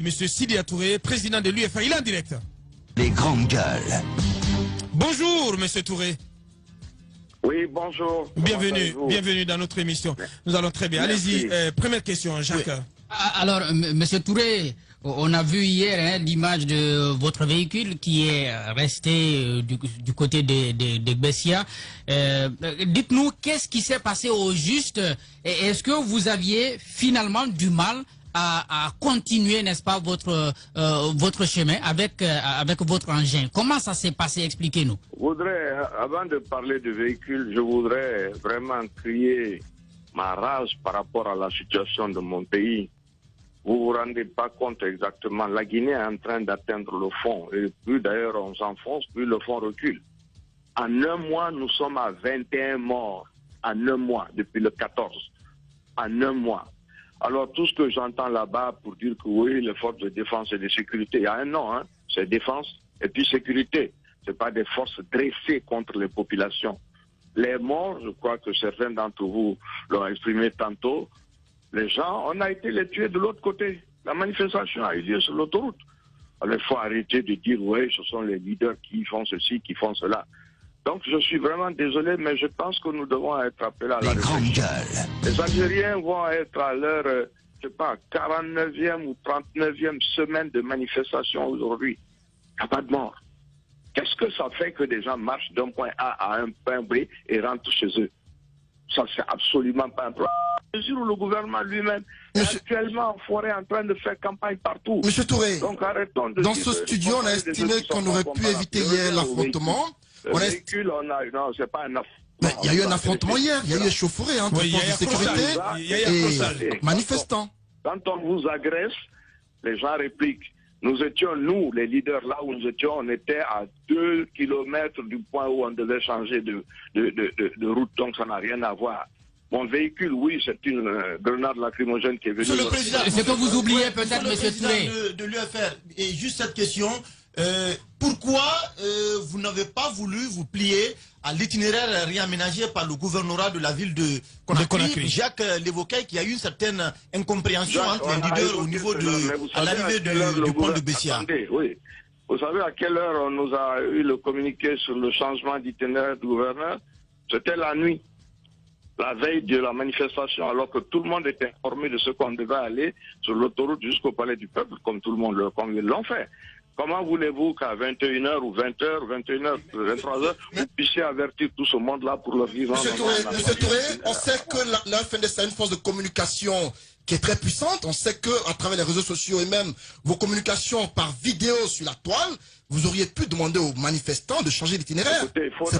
Monsieur Sidya Touré, président de l'UFA, il est en direct. Les grandes gueules. Bonjour, monsieur Touré. Oui, bonjour. Bienvenue dans notre émission. Nous allons très bien. Allez-y, première question, Jacques. Oui. Alors, monsieur Touré, on a vu hier l'image de votre véhicule qui est resté du côté de Bessia. Dites-nous, qu'est-ce qui s'est passé au juste? Est-ce que vous aviez finalement du mal à continuer, n'est-ce pas, votre chemin avec votre engin? Comment ça s'est passé? Expliquez-nous. Avant de parler du véhicule, je voudrais vraiment crier ma rage par rapport à la situation de mon pays. Vous vous rendez pas compte exactement. La Guinée est en train d'atteindre le fond. Et plus d'ailleurs on s'enfonce, plus le fond recule. En un mois, nous sommes à 21 morts. En un mois, depuis le 14. En un mois. Alors tout ce que j'entends là-bas pour dire que oui, les forces de défense et de sécurité, il y a un nom, hein, c'est défense et puis sécurité. C'est pas des forces dressées contre les populations. Les morts, je crois que certains d'entre vous l'ont exprimé tantôt, les gens, on a été les tuer de l'autre côté. La manifestation a eu lieu sur l'autoroute. Alors il faut arrêter de dire, oui, ce sont les leaders qui font ceci, qui font cela. Donc je suis vraiment désolé, mais je pense que nous devons être appelés à la réflexion. Les Algériens vont être à leur, je sais pas, 49e ou 39e semaine de manifestation aujourd'hui. Il n'y a pas de mort. Qu'est-ce que ça fait que des gens marchent d'un point A à un point B et rentrent chez eux? Ça, c'est absolument pas un problème. Le gouvernement lui-même est actuellement en forêt en train de faire campagne partout. Monsieur Touré, donc, arrêtons de dans ce studio, on a estimé qu'on aurait pu éviter hier l'affrontement. Le véhicule, non, c'est pas un affrontement. Mais il y a eu un affrontement hier, il y a eu échauffourée entre forces de sécurité et manifestants. Quand on vous agresse, les gens répliquent. Nous étions, nous, les leaders, là où nous étions, on était à 2 kilomètres du point où on devait changer de route, donc ça n'a rien à voir. Mon véhicule, oui, c'est une grenade lacrymogène qui est venue. Monsieur le Président, c'est que vous oubliez peut-être, monsieur Touré. De l'UFR, et juste cette question, pourquoi vous n'avez pas voulu vous plier à l'itinéraire réaménagé par le gouvernorat de la ville de Conakry? Jacques l'évoquait qu'il y a eu une certaine incompréhension entre les leaders au niveau à l'arrivée du pont de Bessia. Oui. Vous savez à quelle heure on nous a eu le communiqué sur le changement d'itinéraire du gouverneur? C'était la nuit, la veille de la manifestation, alors que tout le monde était informé de ce qu'on devait aller sur l'autoroute jusqu'au palais du peuple, comme tout le monde ils l'ont fait. Comment voulez-vous qu'à 21h ou 20h, 21h, 23h, vous puissiez avertir tout ce monde-là pour leur vivre? Monsieur Touré, on sait que la FNDC a une force de communication qui est très puissante. On sait qu'à travers les réseaux sociaux et même vos communications par vidéo sur la toile, vous auriez pu demander aux manifestants de changer d'itinéraire.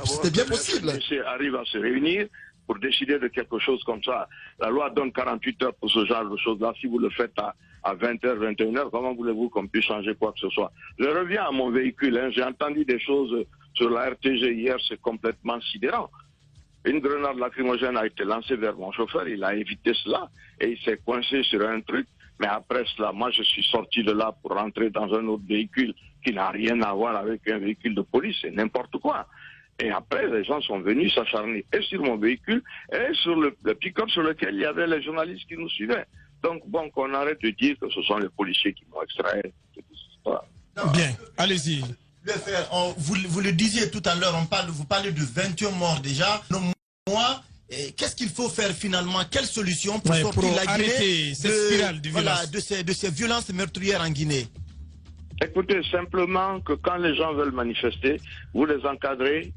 C'était bien possible. La FNDC arrive à se réunir pour décider de quelque chose comme ça. La loi donne 48 heures pour ce genre de choses-là. Si vous le faites à 20h, 21h, comment voulez-vous qu'on puisse changer quoi que ce soit? Je reviens à mon véhicule. Hein. J'ai entendu des choses sur la RTG hier, c'est complètement sidérant. Une grenade lacrymogène a été lancée vers mon chauffeur, il a évité cela et il s'est coincé sur un truc. Mais après cela, moi je suis sorti de là pour rentrer dans un autre véhicule qui n'a rien à voir avec un véhicule de police, c'est n'importe quoi. Et après, les gens sont venus s'acharner et sur mon véhicule et sur le pick-up sur lequel il y avait les journalistes qui nous suivaient. Donc, bon, qu'on arrête de dire que ce sont les policiers qui m'ont extrait. Voilà. Bien, allez-y. Vous le disiez tout à l'heure, vous parlez de 21 morts déjà. Moi, qu'est-ce qu'il faut faire finalement? Quelle solution pour sortir la Guinée de ces violences meurtrières en Guinée? Écoutez, simplement que quand les gens veulent manifester, vous les encadrez,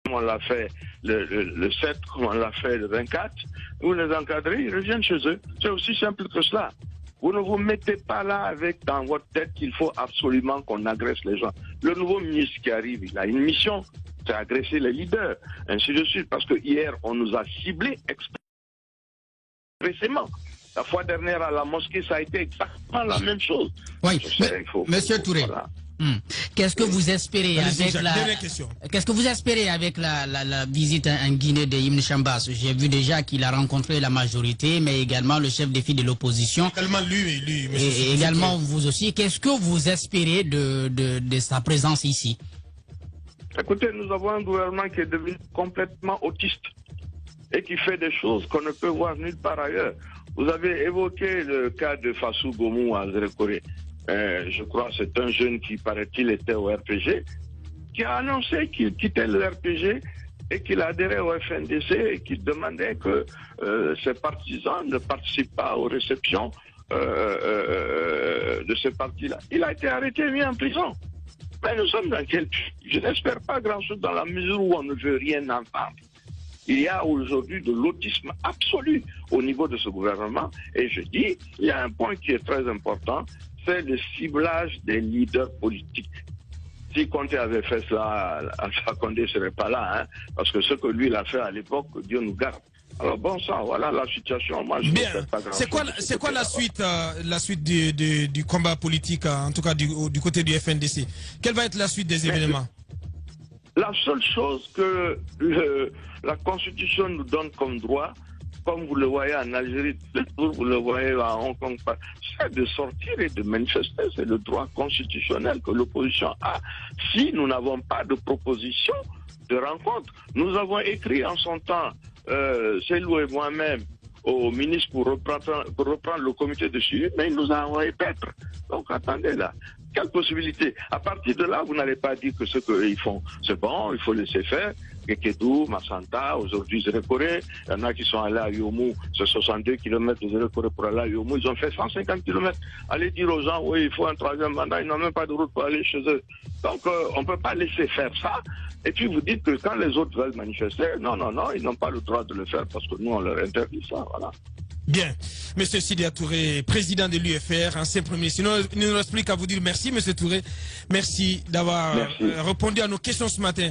on l'a fait le 7, comme on l'a fait le 24, vous les encadrez, ils reviennent chez eux. C'est aussi simple que cela. Vous ne vous mettez pas là avec dans votre tête qu'il faut absolument qu'on agresse les gens. Le nouveau ministre qui arrive, il a une mission, c'est agresser les leaders, ainsi de suite, parce que hier, on nous a ciblés expressément. La fois dernière à la mosquée, ça a été exactement la même chose. Oui, monsieur Touré. Voilà. Qu'est-ce que vous espérez avec la visite en Guinée de Ibn Chambas? J'ai vu déjà qu'il a rencontré la majorité, mais également le chef des filles de l'opposition. Également lui, et également vous aussi. Qu'est-ce que vous espérez de sa présence ici? Écoutez, nous avons un gouvernement qui est devenu complètement autiste et qui fait des choses qu'on ne peut voir nulle part ailleurs. Vous avez évoqué le cas de Fassou Gomou à Zérekoré. Je crois que c'est un jeune qui, paraît-il, était au RPG, qui a annoncé qu'il quittait le RPG et qu'il adhérait au FNDC et qu'il demandait que ses partisans ne participent pas aux réceptions de ce parti-là. Il a été arrêté et mis en prison. Mais nous sommes dans quel... Je n'espère pas grand-chose dans la mesure où on ne veut rien entendre. Il y a aujourd'hui de l'autisme absolu au niveau de ce gouvernement. Et je dis, il y a un point qui est très important, c'est le ciblage des leaders politiques. Si Conté avait fait cela, Alpha Condé ne serait pas là, hein, parce que ce que lui il a fait à l'époque, Dieu nous garde. Alors bon sang, voilà la situation. Moi, je ne sais pas grand-chose. C'est quoi la suite du combat politique, en tout cas du côté du FNDC? Quelle va être la suite des événements? La seule chose que la Constitution nous donne comme droit, comme vous le voyez en Algérie, vous le voyez à Hong Kong, c'est de sortir et de manifester. C'est le droit constitutionnel que l'opposition a. Si nous n'avons pas de proposition de rencontre, nous avons écrit en son temps, Célou et moi-même, au ministre pour reprendre le comité de suivi, mais il nous a envoyé paître. Donc attendez là. Quelle possibilité? À partir de là, vous n'allez pas dire que ce qu'ils font, c'est bon, il faut laisser faire. Gekedou, Massanta, aujourd'hui Zérekoré, il y en a qui sont allés à Yomou, c'est 62 km de Zérekoré pour aller à Yomou, ils ont fait 150 km. Allez dire aux gens, oui, il faut un troisième mandat, ils n'ont même pas de route pour aller chez eux. Donc on ne peut pas laisser faire ça. Et puis vous dites que quand les autres veulent manifester, non, ils n'ont pas le droit de le faire parce que nous on leur interdit ça, voilà. Bien. Monsieur Sidya Touré, président de l'UFR, ancien premier ministre. Il ne nous reste plus qu'à vous dire merci, monsieur Touré. Merci d'avoir répondu à nos questions ce matin.